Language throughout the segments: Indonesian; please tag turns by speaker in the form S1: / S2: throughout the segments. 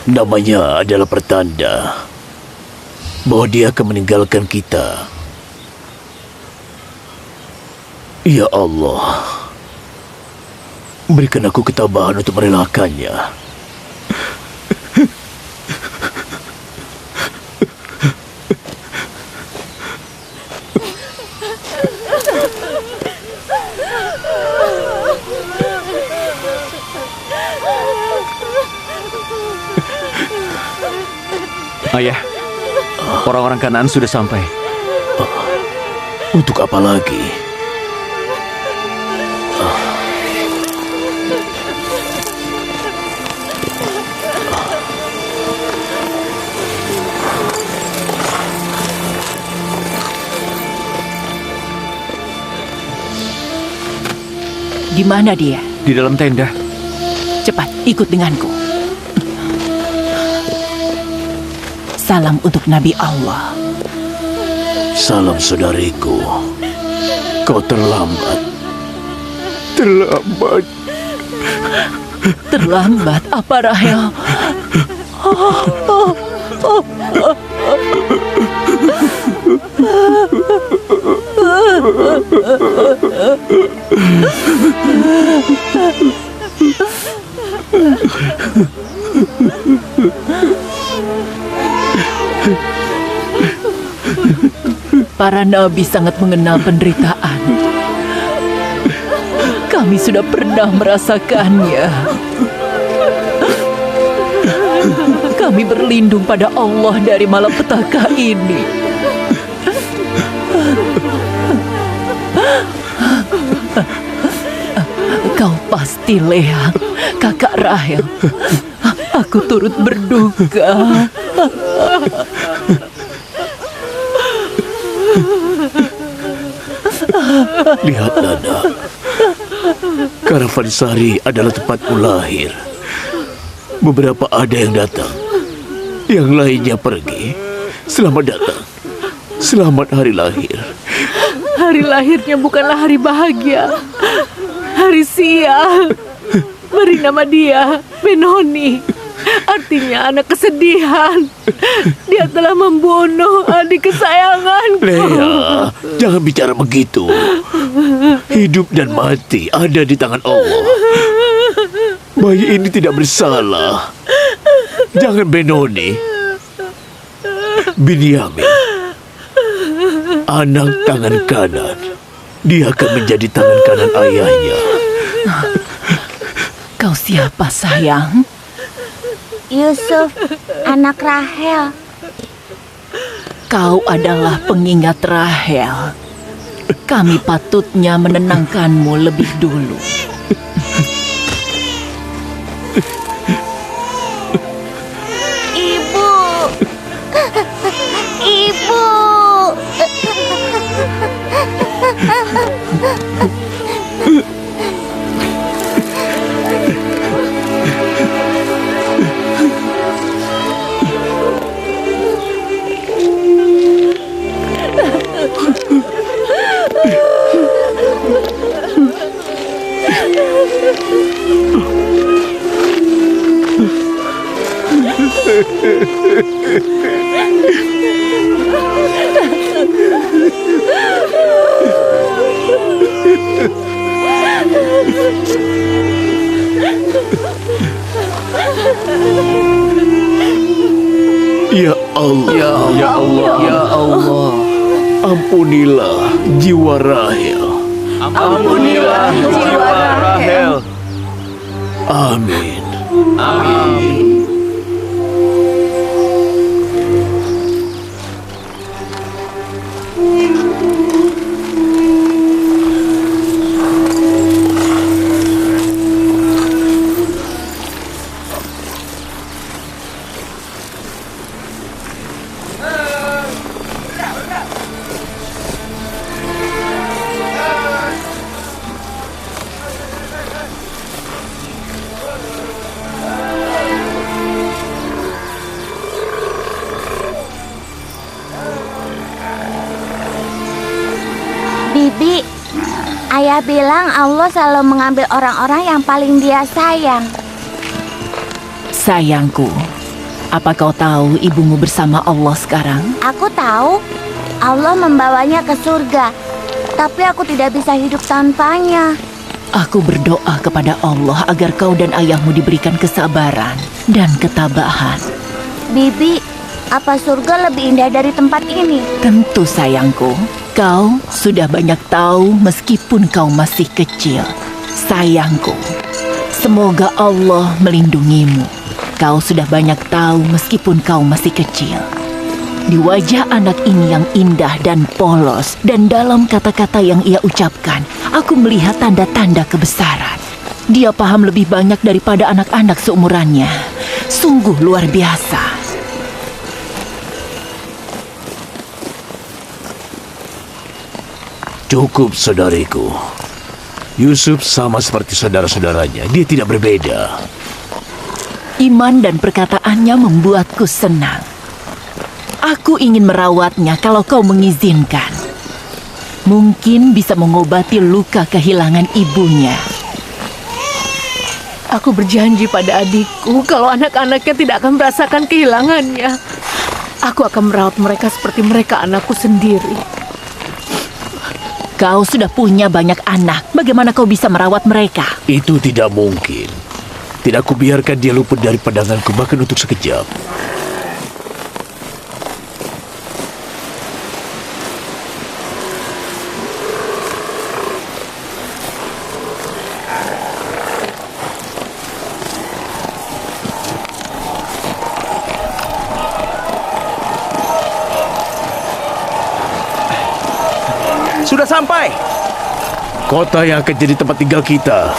S1: Namanya adalah pertanda bahwa dia akan meninggalkan kita. Ya Allah, berikan aku ketabahan untuk merelakannya.
S2: Ayah, orang-orang Kanaan sudah sampai.
S1: Untuk apa lagi?
S3: Di mana dia?
S2: Di dalam tenda.
S3: Cepat, ikut denganku. Salam untuk Nabi Allah.
S1: Salam saudariku. Kau terlambat.
S3: Terlambat apa, Rahel? Para nabi sangat mengenal penderitaan. Kami sudah pernah merasakannya. Kami berlindung pada Allah dari malapetaka ini. Kau pasti Lea, kakak Rahel. Aku turut berduka.
S1: Lihat, Nana. Karavansari adalah tempatmu lahir. Beberapa ada yang datang, yang lainnya pergi. Selamat datang. Selamat hari lahir.
S4: Hari lahirnya bukanlah hari bahagia, hari sial. Beri nama dia Benoni, artinya anak kesedihan. Dia telah membunuh adik kesayanganku.
S1: Lea, jangan bicara begitu. Hidup dan mati ada di tangan Allah. Bayi ini tidak bersalah. Jangan Benoni. Binyamin, anak tangan kanan. Dia akan menjadi tangan kanan ayahnya.
S3: Kau siapa, sayang?
S5: Yusuf, anak Rahel.
S3: Kau adalah pengingat Rahel. Kami patutnya menenangkanmu lebih dulu.
S5: Ibu. Ibu.
S1: Ya Allah,
S2: Ya Allah, Ya Allah.
S1: ampunilah jiwa Rahel.
S2: Ampunilah jiwa Rahel.
S1: Amin.
S2: Amin.
S5: Bibi, ayah bilang Allah selalu mengambil orang-orang yang paling dia sayang.
S3: Sayangku, Apa kau tahu ibumu bersama Allah sekarang?
S5: Aku tahu Allah membawanya ke surga, tapi aku tidak bisa hidup tanpanya.
S3: Aku berdoa kepada Allah agar kau dan ayahmu diberikan kesabaran dan ketabahan.
S5: Bibi, apa surga lebih indah dari tempat ini?
S3: Tentu sayangku, kau sudah banyak tahu meskipun kau masih kecil. Sayangku, semoga Allah melindungimu. Kau sudah banyak tahu meskipun kau masih kecil. Di wajah anak ini yang indah dan polos, dan dalam kata-kata yang ia ucapkan, aku melihat tanda-tanda kebesaran. Dia paham lebih banyak daripada anak-anak seumurannya. Sungguh luar biasa.
S1: Cukup, saudariku. Yusuf sama seperti saudara-saudaranya. Dia tidak berbeda.
S3: Iman dan perkataannya membuatku senang. Aku ingin merawatnya kalau kau mengizinkan. Mungkin bisa mengobati luka kehilangan ibunya.
S4: Aku berjanji pada adikku kalau anak-anaknya tidak akan merasakan kehilangannya. Aku akan merawat mereka seperti mereka anakku sendiri.
S3: Kau sudah punya banyak anak. Bagaimana kau bisa merawat mereka?
S1: Itu tidak mungkin. Tidak kubiarkan dia luput dari pandanganku bahkan untuk sekejap.
S2: Sudah sampai.
S1: Kota yang akan jadi tempat tinggal kita.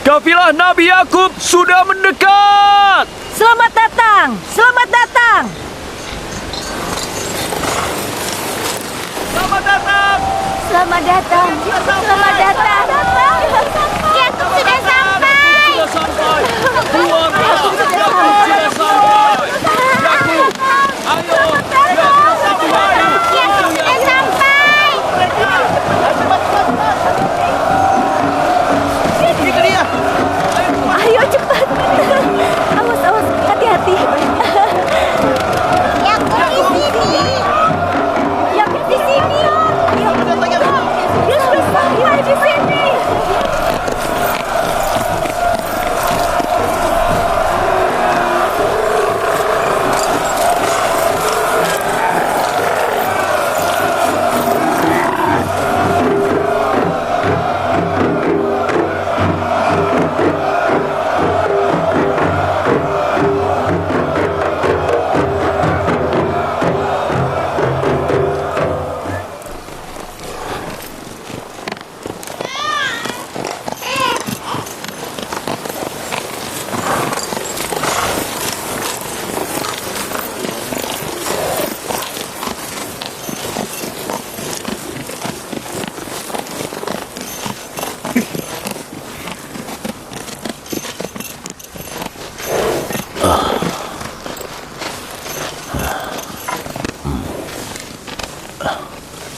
S2: Kafilah Nabi Yakub sudah mendekat.
S4: Selamat datang! Selamat datang!
S2: Selamat datang.
S5: Selamat datang. Selamat datang. Yakub sudah sampai.
S2: Sudah sampai. Keluar.
S5: Yakub sudah
S2: Yakub
S5: sampai.
S2: sudah sampai. Yakub, ayo. Yakub sampai.
S5: Yakub sudah sampai.
S2: Itu dia.
S4: Ayo cepat! Awas, awas, hati-hati!
S5: Yakub di sini.
S4: Yakub di sini! Dia sudah sampai di sini!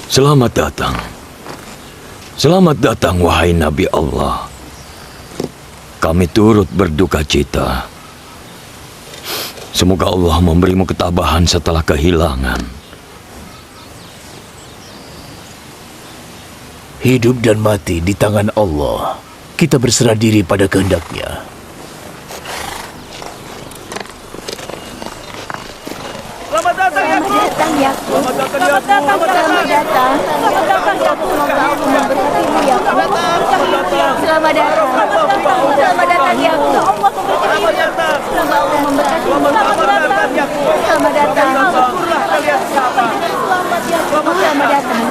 S6: Selamat datang. Selamat datang, wahai Nabi Allah. Kami turut berduka cita. Semoga Allah memberimu ketabahan setelah kehilangan.
S1: Hidup dan mati di tangan Allah. Kita berserah diri pada kehendak-Nya.
S2: Selamat datang Yakub.
S5: Datang Yakub.
S2: Selamat datang Yakub.
S5: Selamat datang. Semoga Allah memberkatimu Yakub. Selamat datang. Selamat datang Yakub.
S2: Selamat datang.
S5: Semoga Allah memberkatimu.
S2: Selamat datang Yakub.
S5: Selamat datang.
S2: Syukurlah kalian siapa.
S5: Selamat datang.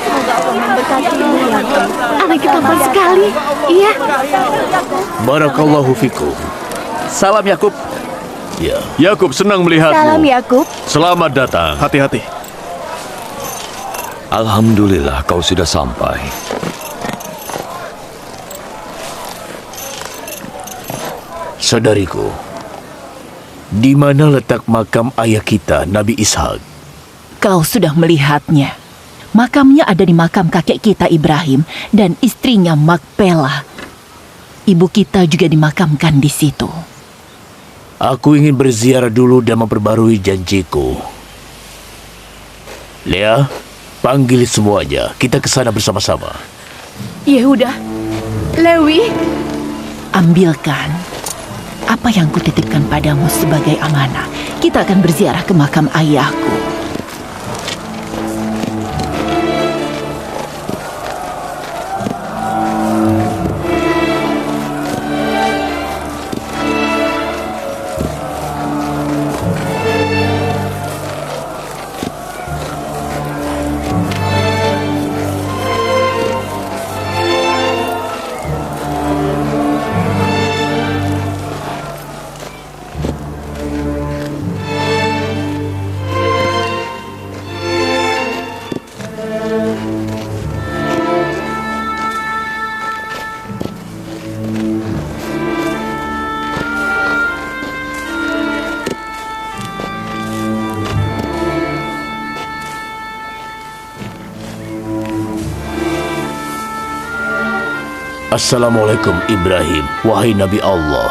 S5: Semoga Allah memberkatimu Yakub.
S4: Anak kita tampan sekali. Iya.
S1: Barakallahu fikum.
S2: Salam Yakub.
S1: Ya.
S2: Yakub senang melihatmu.
S5: Salam Yakub.
S2: Selamat datang. Hati-hati.
S6: Alhamdulillah kau sudah sampai.
S1: Saudariku, di mana letak makam ayah kita, Nabi Ishak?
S3: Kau sudah melihatnya. Makamnya ada di makam kakek kita Ibrahim dan istrinya Makpelah. Ibu kita juga dimakamkan di situ.
S1: Aku ingin berziarah dulu dan memperbarui janjiku. Lea, panggil semuanya. Kita ke sana bersama-sama.
S4: Yehuda, Lewi,
S3: Ambilkan apa yang kutitipkan padamu sebagai amanah. Kita akan berziarah ke makam ayahku.
S1: Assalamualaikum Ibrahim, wahai Nabi Allah.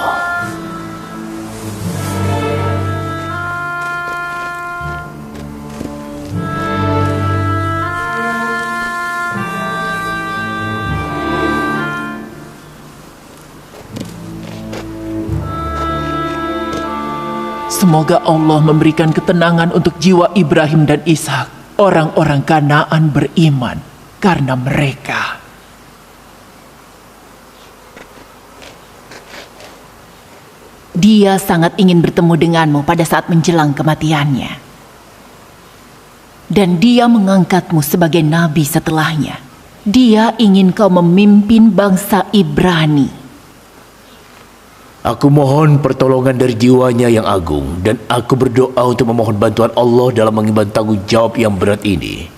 S3: Semoga Allah memberikan ketenangan untuk jiwa Ibrahim dan Ishak. Orang-orang Kanaan beriman karena mereka. Dia sangat ingin bertemu denganmu pada saat menjelang kematiannya. Dan dia mengangkatmu sebagai nabi setelahnya. Dia ingin kau memimpin bangsa Ibrani.
S1: Aku mohon pertolongan dari jiwanya yang agung, dan aku berdoa untuk memohon bantuan Allah dalam mengemban tanggung jawab yang berat ini.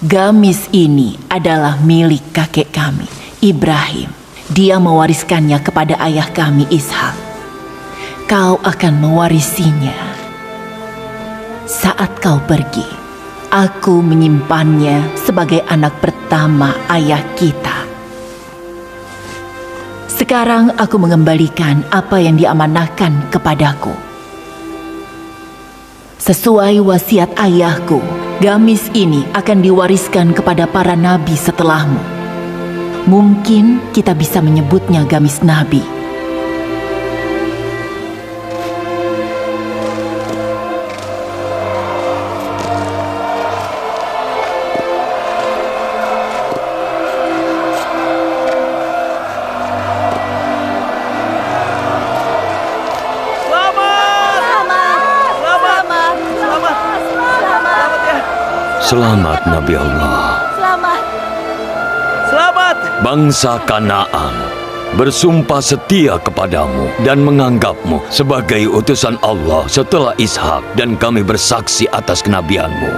S3: Gamis ini adalah milik kakek kami, Ibrahim. Dia mewariskannya kepada ayah kami, Ishak. Kau akan mewarisinya. Saat kau pergi, aku menyimpannya sebagai anak pertama ayah kita. Sekarang aku mengembalikan apa yang diamanahkan kepadaku. Sesuai wasiat ayahku, gamis ini akan diwariskan kepada para nabi setelahmu. Mungkin kita bisa menyebutnya gamis nabi.
S6: Selamat Nabi Allah.
S2: Selamat!
S6: Bangsa Kanaan bersumpah setia kepadamu dan menganggapmu sebagai utusan Allah setelah Ishak, dan kami bersaksi atas kenabianmu.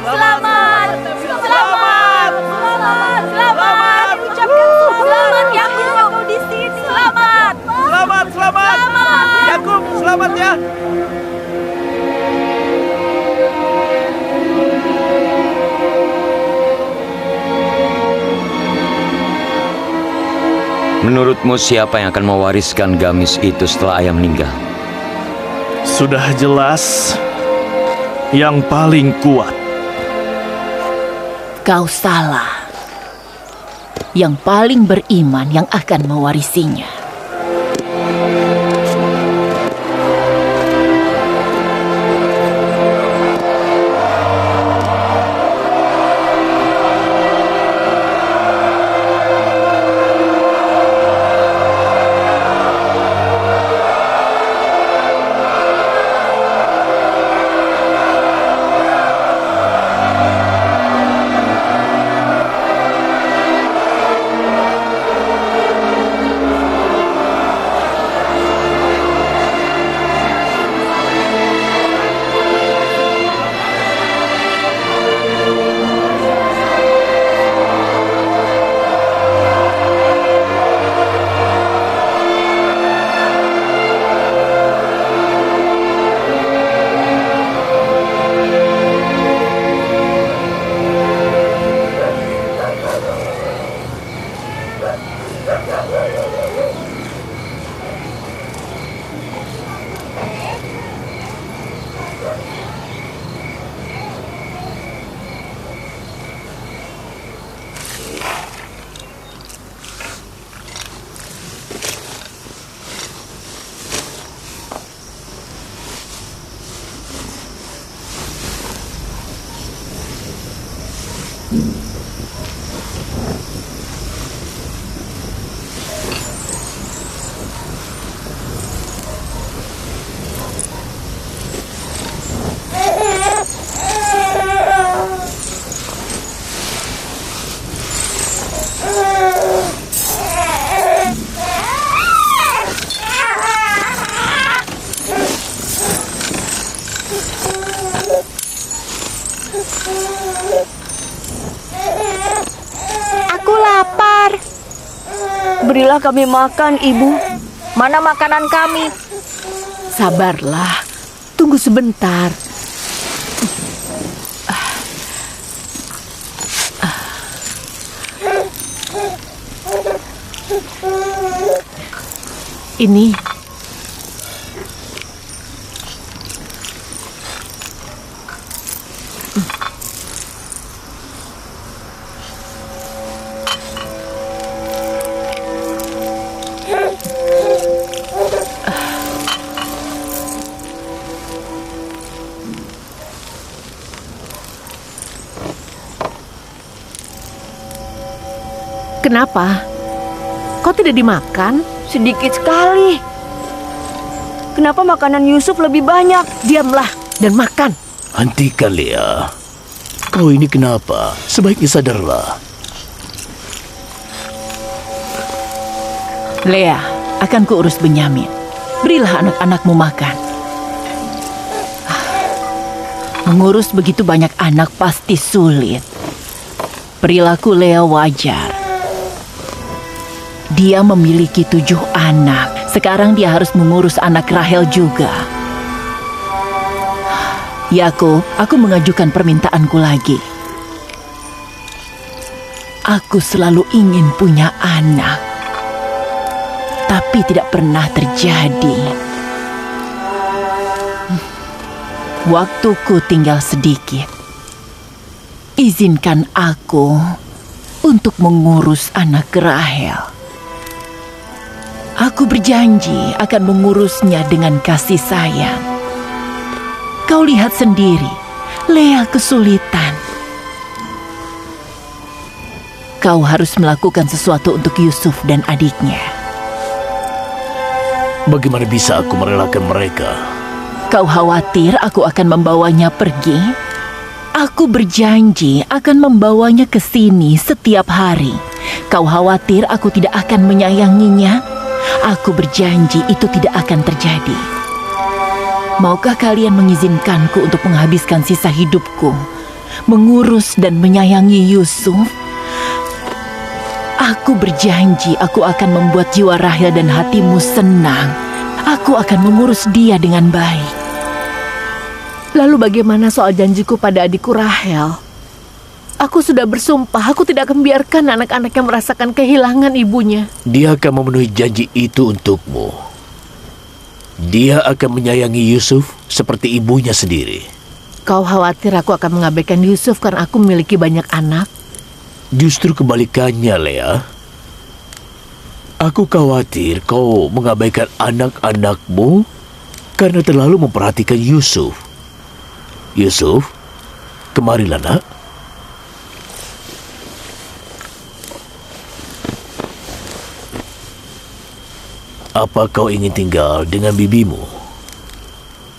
S5: Selamat! Selamat! Selamat! Selamat! Ucapkan selamat Yakub kau di sini. Selamat!
S2: Selamat! Selamat! Yakub, selamat ya!
S6: Menurutmu siapa yang akan mewariskan gamis itu setelah ayah meninggal?
S7: Sudah jelas yang paling kuat.
S3: Kau salah. Yang paling beriman yang akan mewarisinya.
S8: Aku lapar. Berilah kami makan, Ibu. Mana makanan kami?
S4: Sabarlah, tunggu sebentar. Ini. Kenapa? Kau tidak dimakan?
S8: Sedikit sekali. Kenapa makanan Yusuf lebih banyak?
S4: Diamlah dan makan.
S1: Hentikan, Lea. Kau ini kenapa? Sebaiknya sadarlah.
S3: Lea, akan kuurus Benyamin. Berilah anak-anakmu makan. Mengurus begitu banyak anak pasti sulit. Perilaku Lea wajar. Dia memiliki 7 anak. Sekarang dia harus mengurus anak Rahel juga. Yakub, aku mengajukan permintaanku lagi. Aku selalu ingin punya anak, tapi tidak pernah terjadi. Waktuku tinggal sedikit. Izinkan aku untuk mengurus anak Rahel. Aku berjanji akan mengurusnya dengan kasih sayang. Kau lihat sendiri, Lea kesulitan. Kau harus melakukan sesuatu untuk Yusuf dan adiknya.
S1: Bagaimana bisa aku merelakan mereka?
S3: Kau khawatir aku akan membawanya pergi? Aku berjanji akan membawanya ke sini setiap hari. Kau khawatir aku tidak akan menyayanginya? Aku berjanji itu tidak akan terjadi. Maukah kalian mengizinkanku untuk menghabiskan sisa hidupku mengurus dan menyayangi Yusuf? Aku berjanji aku akan membuat jiwa Rahel dan hatimu senang. Aku akan mengurus dia dengan baik.
S4: Lalu bagaimana soal janjiku pada adikku Rahel? Aku sudah bersumpah, aku tidak akan biarkan anak-anaknya merasakan kehilangan ibunya.
S1: Dia akan memenuhi janji itu untukmu. Dia akan menyayangi Yusuf seperti ibunya sendiri.
S4: Kau khawatir aku akan mengabaikan Yusuf karena aku memiliki banyak anak?
S1: Justru kebalikannya, Lea. Aku khawatir kau mengabaikan anak-anakmu karena terlalu memperhatikan Yusuf. Yusuf, kemarilah, nak. Apa kau ingin tinggal dengan bibimu?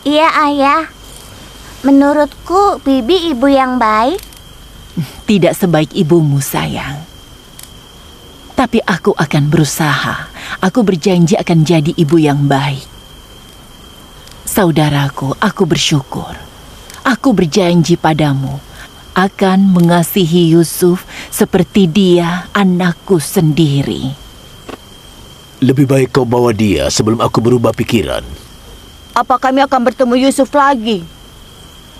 S5: Iya, Ayah. Menurutku, Bibi ibu yang baik.
S3: Tidak sebaik ibumu, sayang. Tapi aku akan berusaha. Aku berjanji akan jadi ibu yang baik. Saudaraku, aku bersyukur. Aku berjanji padamu akan mengasihi Yusuf seperti dia anakku sendiri.
S1: Lebih baik kau bawa dia sebelum aku berubah pikiran.
S8: Apa kami akan bertemu Yusuf lagi?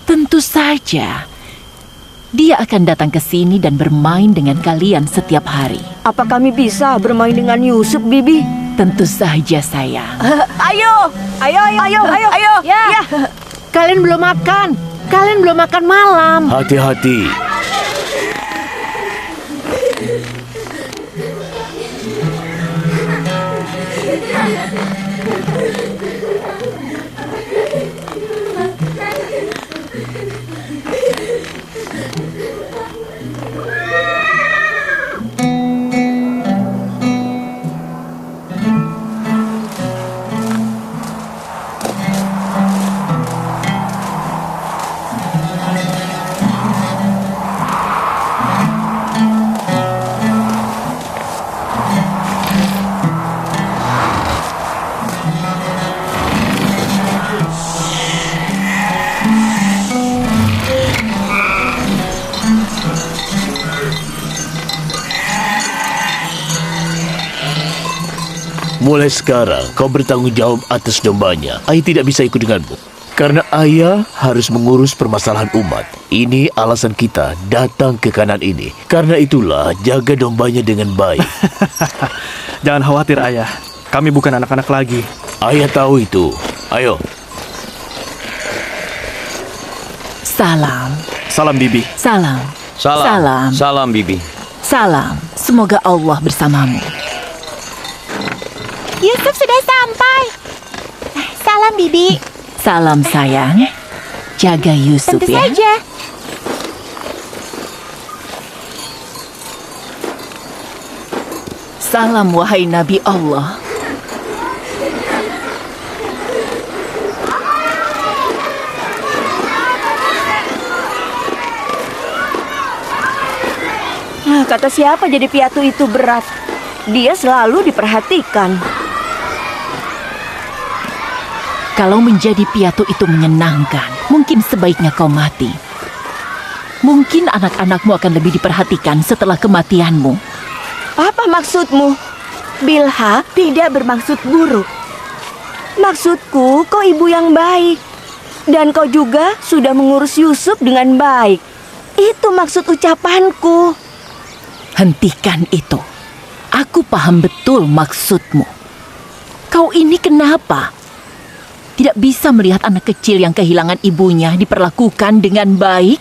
S3: Tentu saja. Dia akan datang ke sini dan bermain dengan kalian setiap hari.
S8: Apa kami bisa bermain dengan Yusuf, Bibi?
S3: Tentu saja, sayang.
S8: Ayo, ayo, ayo, ayo, ayo, ayo.
S4: Ya. Kalian belum makan. Kalian belum makan malam.
S1: Hati-hati. Mulai sekarang kau bertanggung jawab atas dombanya. Ayah tidak bisa ikut denganmu. Karena ayah harus mengurus permasalahan umat. Ini alasan kita datang ke kanan ini. Karena itulah jaga dombanya dengan baik.
S7: Jangan khawatir, Ayah. Kami bukan anak-anak lagi.
S1: Ayah tahu itu. Ayo.
S3: Salam.
S7: Salam, Bibi.
S3: Salam.
S6: Salam.
S3: Salam.
S6: Salam, Bibi.
S3: Salam. Semoga Allah bersamamu.
S5: Yusuf sudah sampai. Salam, Bibi.
S3: Salam sayang. Jaga Yusuf
S5: Tentu
S3: ya.
S5: saja.
S3: Salam wahai Nabi Allah.
S8: Kata siapa jadi piatu itu berat? Dia selalu diperhatikan.
S3: Kalau menjadi piatu itu menyenangkan, mungkin sebaiknya kau mati. Mungkin anak-anakmu akan lebih diperhatikan setelah kematianmu.
S8: Apa maksudmu? Bilha tidak bermaksud buruk. Maksudku, kau ibu yang baik. Dan kau juga sudah mengurus Yusuf dengan baik. Itu maksud ucapanku.
S3: Hentikan itu. Aku paham betul maksudmu. Kau ini kenapa? Tidak bisa melihat anak kecil yang kehilangan ibunya diperlakukan dengan baik?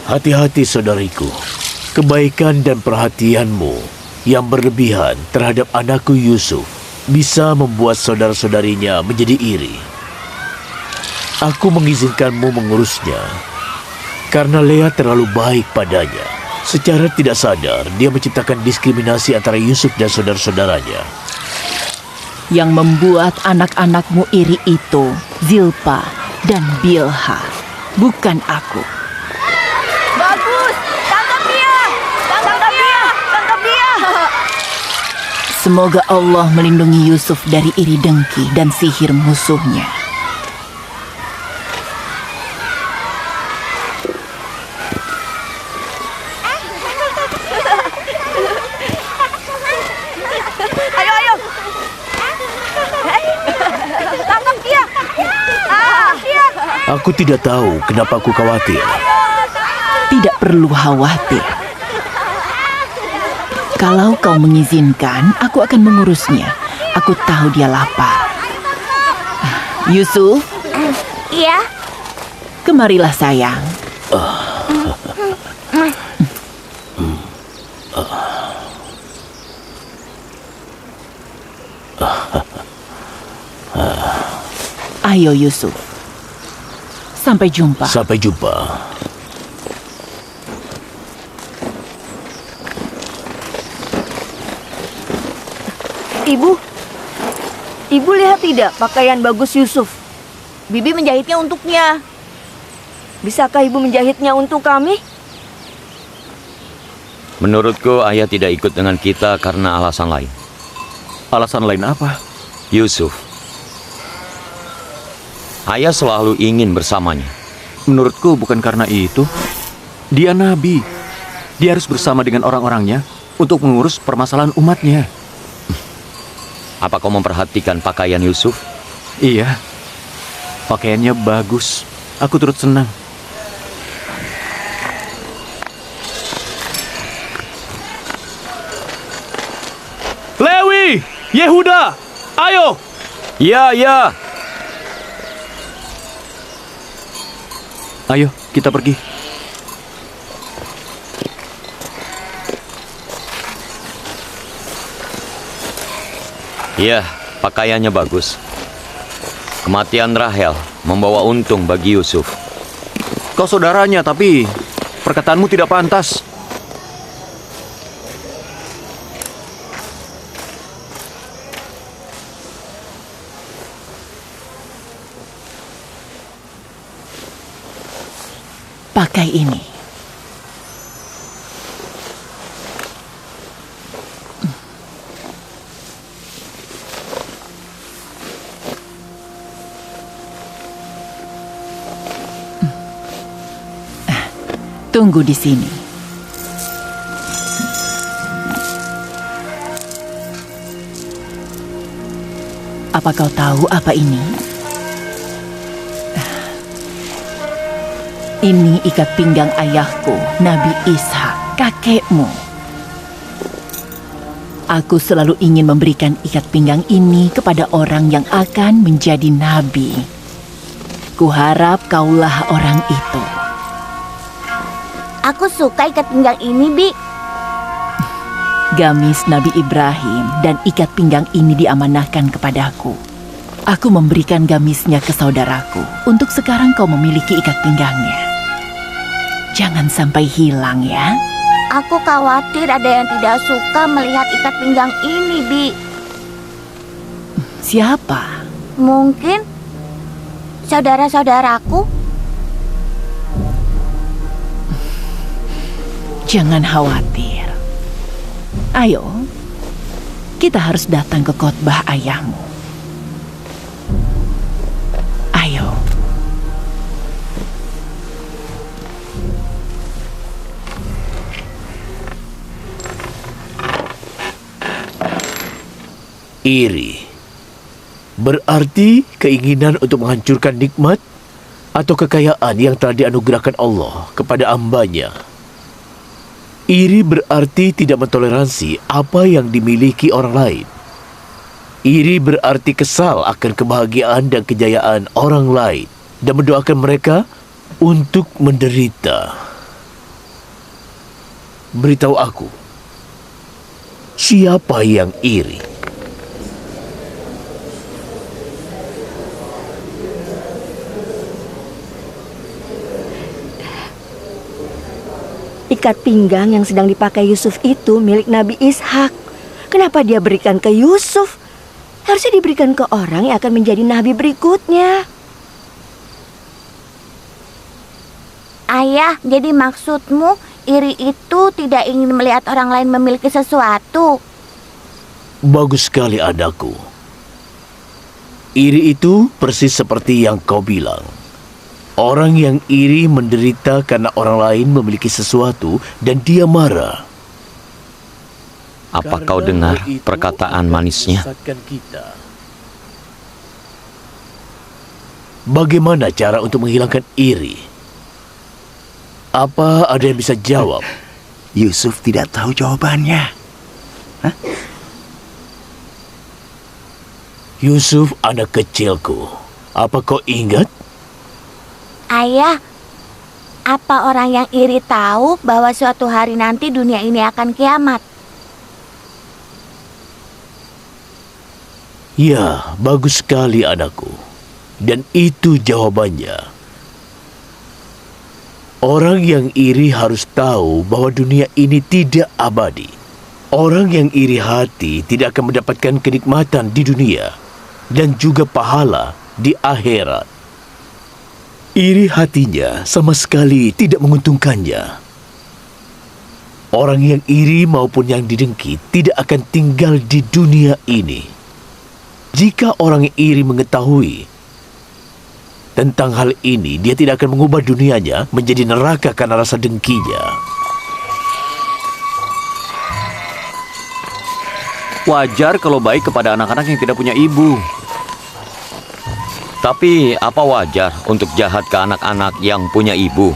S1: Hati-hati saudariku, kebaikan dan perhatianmu yang berlebihan terhadap anakku Yusuf bisa membuat saudara-saudarinya menjadi iri. Aku mengizinkanmu mengurusnya karena Lea terlalu baik padanya. Secara tidak sadar, dia menciptakan diskriminasi antara Yusuf dan saudara-saudaranya.
S3: Yang membuat anak-anakmu iri itu Zilpa dan Bilha, bukan aku.
S8: Bagus! Tangkap dia! Tangkap dia! Tangkap dia!
S3: Semoga Allah melindungi Yusuf dari iri dengki dan sihir musuhnya.
S8: Ayo, ayo! Tangkap dia! Dia!
S1: Aku tidak tahu kenapa aku khawatir.
S3: Tidak perlu khawatir. Kalau kau mengizinkan, aku akan mengurusnya. Aku tahu dia lapar. Yusuf,
S5: Iya,
S3: kemarilah sayang. Ayo Yusuf. Sampai jumpa.
S1: Sampai jumpa.
S8: Ibu lihat tidak pakaian bagus Yusuf? Bibi menjahitnya untuknya. Bisakah ibu menjahitnya untuk kami?
S6: Menurutku ayah tidak ikut dengan kita karena alasan lain.
S2: Alasan lain apa?
S6: Yusuf. Ayah selalu ingin bersamanya.
S2: Menurutku bukan karena itu. Dia nabi. Dia harus bersama dengan orang-orangnya untuk mengurus permasalahan umatnya.
S6: Apa kau memperhatikan pakaian Yusuf?
S2: Iya. Pakaiannya bagus. Aku turut senang.
S7: Lewi! Yehuda! Ayo!
S6: Ya, ya.
S2: Ayo, kita pergi.
S6: Ya, pakaiannya bagus. Kematian Rahel membawa untung bagi Yusuf.
S2: Kau saudaranya, tapi perkataanmu tidak pantas.
S3: pakai ini. Tunggu di sini. Apa kau tahu apa ini? Ini ikat pinggang ayahku, Nabi Ishak, kakekmu. Aku selalu ingin memberikan ikat pinggang ini kepada orang yang akan menjadi nabi. Kuharap kaulah orang itu.
S5: Aku suka ikat pinggang ini, Bi.
S3: Gamis Nabi Ibrahim dan ikat pinggang ini diamanahkan kepadaku. Aku memberikan gamisnya ke saudaraku. Untuk sekarang kau memiliki ikat pinggangnya. Jangan sampai hilang ya.
S5: Aku khawatir ada yang tidak suka melihat ikat pinggang ini, Bi.
S3: Siapa?
S5: Mungkin saudara-saudaraku.
S3: Jangan khawatir. Ayo, kita harus datang ke khotbah ayahmu. Ayo.
S1: Iri berarti keinginan untuk menghancurkan nikmat atau kekayaan yang telah dianugerahkan Allah kepada hamba-Nya. Iri berarti tidak mentoleransi apa yang dimiliki orang lain. Iri berarti kesal akan kebahagiaan dan kejayaan orang lain dan mendoakan mereka untuk menderita. Beritahu aku, siapa yang iri?
S8: Ikat pinggang yang sedang dipakai Yusuf itu milik Nabi Ishak. Kenapa dia berikan ke Yusuf? Harusnya diberikan ke orang yang akan menjadi nabi berikutnya.
S5: Ayah, jadi maksudmu iri itu tidak ingin melihat orang lain memiliki sesuatu?
S1: Bagus sekali, anakku. Iri itu persis seperti yang kau bilang. Orang yang iri menderita karena orang lain memiliki sesuatu dan dia marah.
S2: Apa kau dengar perkataan manisnya?
S1: Bagaimana cara untuk menghilangkan iri? Apa ada yang bisa jawab?
S9: Yusuf tidak tahu jawabannya.
S1: Yusuf, anak kecilku. Apa kau ingat?
S5: Ayah, apa orang yang iri tahu bahwa suatu hari nanti dunia ini akan kiamat?
S1: Ya, bagus sekali anakku. Dan itu jawabannya. Orang yang iri harus tahu bahwa dunia ini tidak abadi. Orang yang iri hati tidak akan mendapatkan kenikmatan di dunia dan juga pahala di akhirat. Iri hatinya sama sekali tidak menguntungkannya. Orang yang iri maupun yang didengki tidak akan tinggal di dunia ini. Jika orang yang iri mengetahui tentang hal ini, dia tidak akan mengubah dunianya menjadi neraka karena rasa dengkinya.
S2: Wajar kalau baik kepada anak-anak yang tidak punya ibu. Tapi apa wajar untuk jahat ke anak-anak yang punya ibu?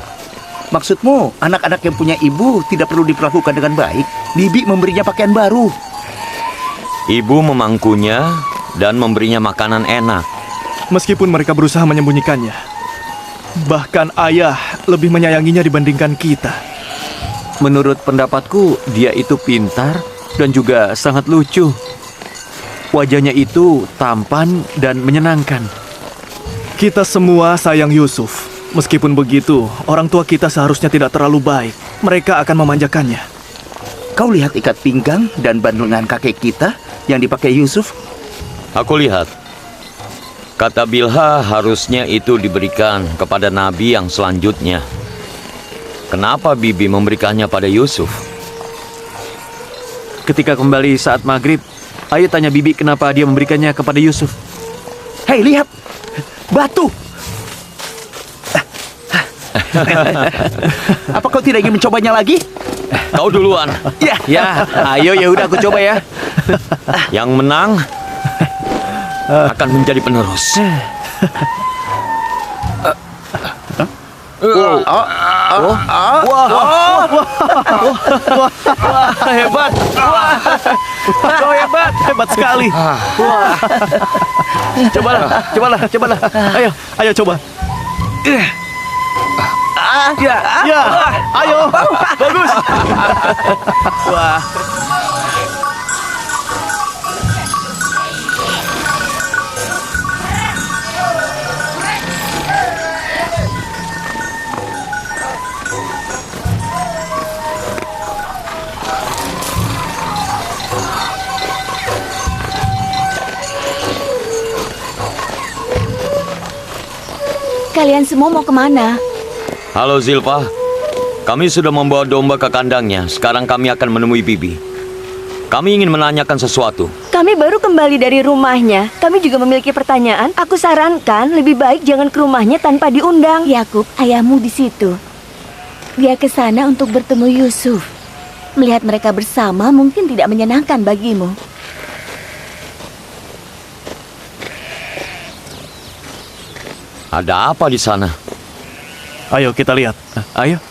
S9: Maksudmu, anak-anak yang punya ibu tidak perlu diperlakukan dengan baik? Bibi memberinya pakaian baru.
S2: Ibu memangkunya dan memberinya makanan enak.
S7: Meskipun mereka berusaha menyembunyikannya, bahkan ayah lebih menyayanginya dibandingkan kita.
S2: Menurut pendapatku, dia itu pintar dan juga sangat lucu. Wajahnya itu tampan dan menyenangkan.
S7: Kita semua sayang Yusuf. Meskipun begitu, orang tua kita seharusnya tidak terlalu baik. Mereka akan memanjakannya.
S9: Kau lihat ikat pinggang dan bandungan kakek kita yang dipakai Yusuf?
S6: Aku lihat. Kata Bilha harusnya itu diberikan kepada nabi yang selanjutnya. Kenapa Bibi memberikannya pada Yusuf?
S2: Ketika kembali saat maghrib, Ayah tanya Bibi kenapa dia memberikannya kepada Yusuf.
S9: Hei, lihat! Batu! Apa kau tidak ingin mencobanya lagi?
S6: Kau duluan.
S2: Ya, ayo ya udah aku coba ya.
S6: Yang menang akan menjadi penerus.
S2: Hebat. Kau hebat.
S7: Hebat sekali.
S2: Cobalah.
S7: Ayo coba.
S2: Ya.
S7: Ayo. Bagus. Wah.
S8: Kalian semua mau kemana?
S6: Halo Zilpa, kami sudah membawa domba ke kandangnya. Sekarang kami akan menemui Bibi. Kami ingin menanyakan sesuatu.
S8: Kami baru kembali dari rumahnya. Kami juga memiliki pertanyaan. Aku sarankan lebih baik jangan ke rumahnya tanpa diundang.
S5: Yakub, ayahmu di situ. Dia ke sana untuk bertemu Yusuf. Melihat mereka bersama mungkin tidak menyenangkan bagimu.
S6: Ada apa di sana?
S7: Ayo kita lihat.
S2: Ayo.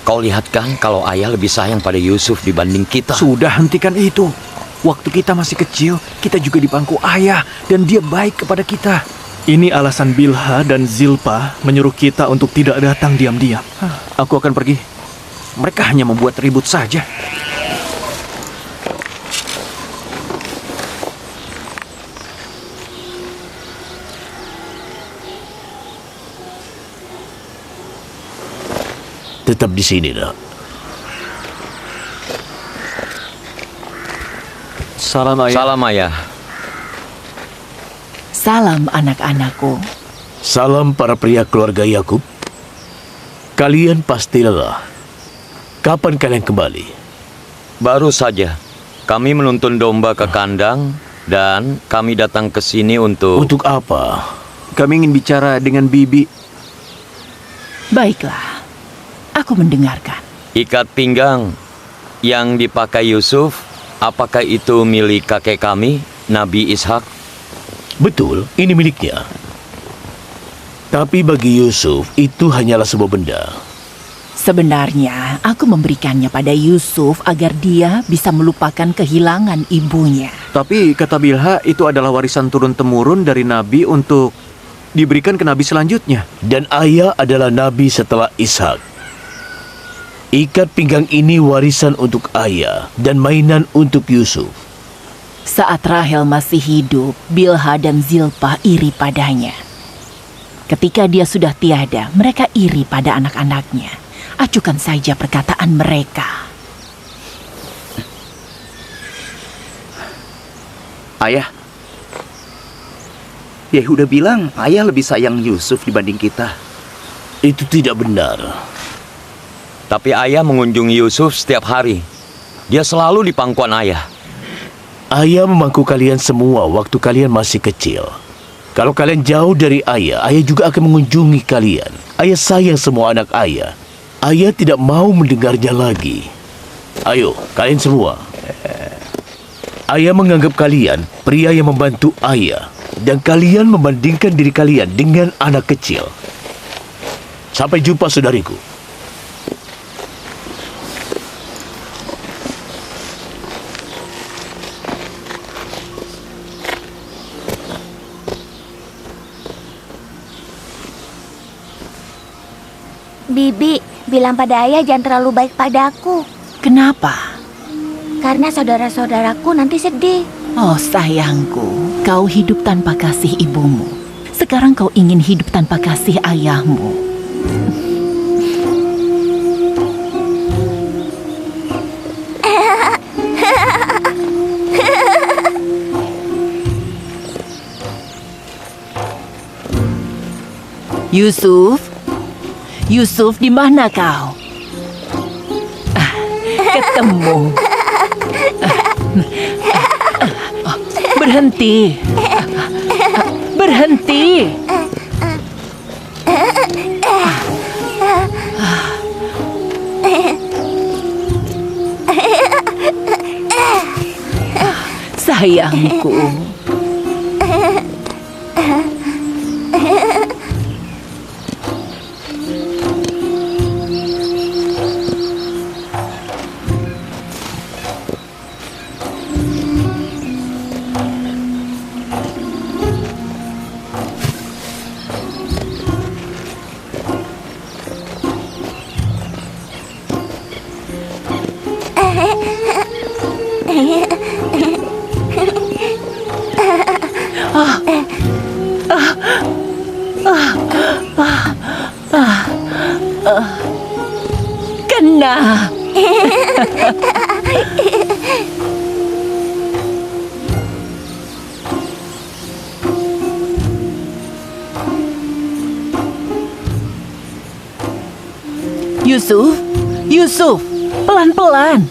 S6: Kau lihat kan kalau ayah lebih sayang pada Yusuf dibanding kita.
S2: Sudah hentikan itu. Waktu kita masih kecil, kita juga di bangku ayah dan dia baik kepada kita.
S7: Ini alasan Bilha dan Zilpa menyuruh kita untuk tidak datang diam-diam.
S2: Aku akan pergi. Mereka hanya membuat ribut saja.
S1: Tetap di sini, nak.
S2: Salam ayah.
S6: Salam ayah.
S3: Salam anak-anakku.
S1: Salam para pria keluarga Yakub. Kalian pasti lelah. Kapan kalian kembali?
S6: Baru saja kami menuntun domba ke kandang dan kami datang ke sini untuk...
S1: Untuk apa?
S2: Kami ingin bicara dengan Bibi.
S3: Baiklah, aku mendengarkan.
S6: Ikat pinggang yang dipakai Yusuf, apakah itu milik kakek kami, Nabi Ishak?
S1: Betul, ini miliknya. Tapi bagi Yusuf, itu hanyalah sebuah benda.
S3: Sebenarnya, aku memberikannya pada Yusuf agar dia bisa melupakan kehilangan ibunya.
S2: Tapi kata Bilha itu adalah warisan turun-temurun dari Nabi untuk diberikan ke Nabi selanjutnya.
S1: Dan ayah adalah Nabi setelah Ishak. Ikat pinggang ini warisan untuk ayah dan mainan untuk Yusuf.
S3: Saat Rahel masih hidup, Bilha dan Zilpah iri padanya. Ketika dia sudah tiada, mereka iri pada anak-anaknya. Acuhkan saja perkataan mereka.
S9: Ayah, Yehuda bilang ayah lebih sayang Yusuf dibanding kita.
S1: Itu tidak benar.
S6: Tapi ayah mengunjungi Yusuf setiap hari. Dia selalu di pangkuan ayah.
S1: Ayah memangku kalian semua waktu kalian masih kecil. Kalau kalian jauh dari ayah, ayah juga akan mengunjungi kalian. Ayah sayang semua anak ayah. Ayah tidak mau mendengarnya lagi. Ayo, kalian semua. Ayah menganggap kalian pria yang membantu ayah. Dan kalian membandingkan diri kalian dengan anak kecil. Sampai jumpa, saudariku.
S5: Bibi, bilang pada ayah jangan terlalu baik padaku.
S3: Kenapa?
S5: Karena saudara-saudaraku nanti sedih.
S3: Oh sayangku, kau hidup tanpa kasih ibumu. Sekarang kau ingin hidup tanpa kasih ayahmu. Yusuf, Yusuf, di mana kau? Ketemu. Berhenti. Berhenti. Sayangku. Kena. Yusuf, Yusuf, pelan-pelan.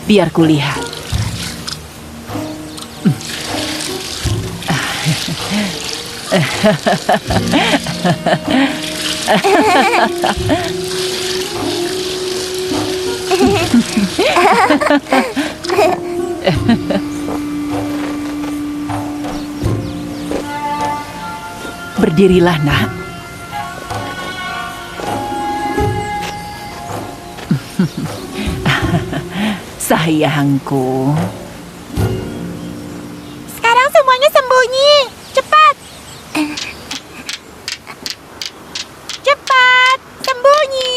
S3: Biar kulihat. Berdirilah, nak. Sayangku.
S5: Sekarang semuanya sembunyi. Cepat. Cepat, sembunyi.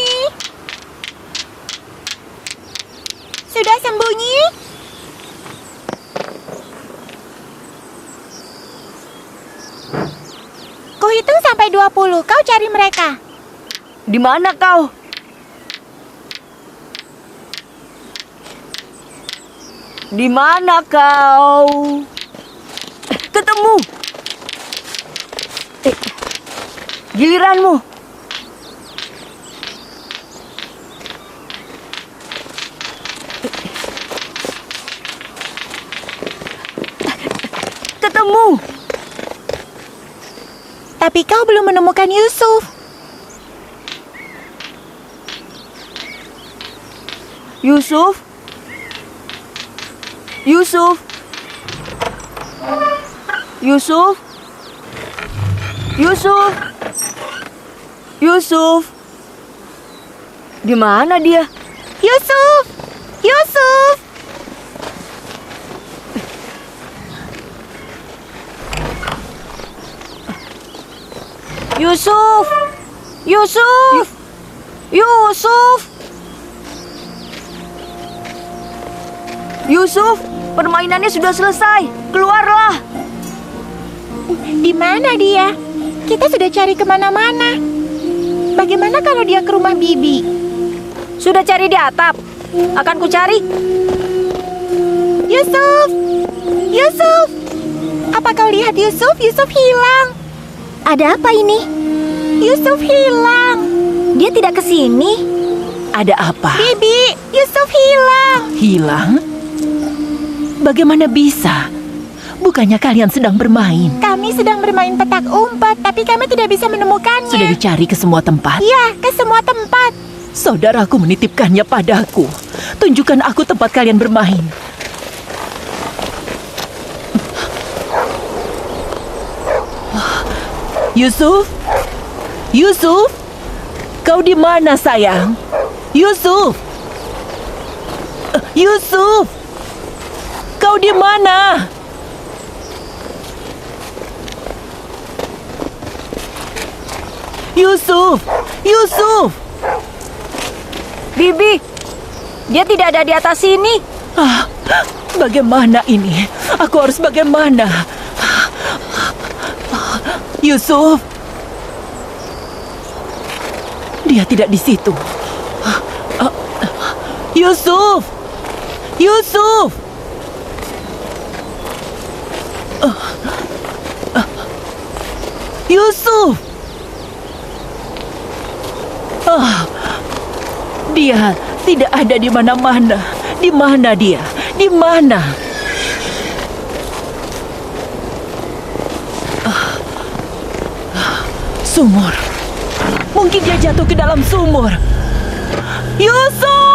S5: Sudah sembunyi? Kuhitung sampai 20. Kau cari mereka.
S8: Di mana kau? Di mana kau? Ketemu. Giliranmu. Ketemu.
S5: Tapi kau belum menemukan Yusuf.
S8: Yusuf? Yusuf? Yusuf? Yusuf? Yusuf? Di mana dia?
S5: Yusuf! Yusuf!
S8: Yusuf! Yusuf! Yusuf! Yusuf, permainannya sudah selesai. Keluarlah.
S5: Di mana dia? Kita sudah cari kemana-mana. Bagaimana kalau dia ke rumah Bibi?
S8: Sudah cari di atap. Akan ku cari.
S5: Yusuf! Yusuf! Apa kau lihat Yusuf? Yusuf hilang. Ada apa ini? Yusuf hilang. Dia tidak ke sini.
S3: Ada apa?
S5: Bibi, Yusuf hilang.
S3: Hilang? Bagaimana bisa? Bukannya kalian sedang bermain?
S5: Kami sedang bermain petak umpet, tapi kami tidak bisa menemukannya.
S3: Sudah dicari ke semua tempat?
S5: Ya, ke semua tempat.
S3: Saudaraku menitipkannya padaku. Tunjukkan aku tempat kalian bermain. Yusuf? Yusuf? Kau di mana, sayang? Yusuf? Yusuf? Kau di mana? Yusuf! Yusuf!
S8: Bibi, dia tidak ada di atas sini.
S3: Bagaimana ini? Aku harus bagaimana? Yusuf! Dia tidak di situ. Yusuf! Yusuf! Yusuf! Dia tidak ada di mana-mana. Di mana dia? Di mana? Sumur. Mungkin dia jatuh ke dalam sumur. Yusuf!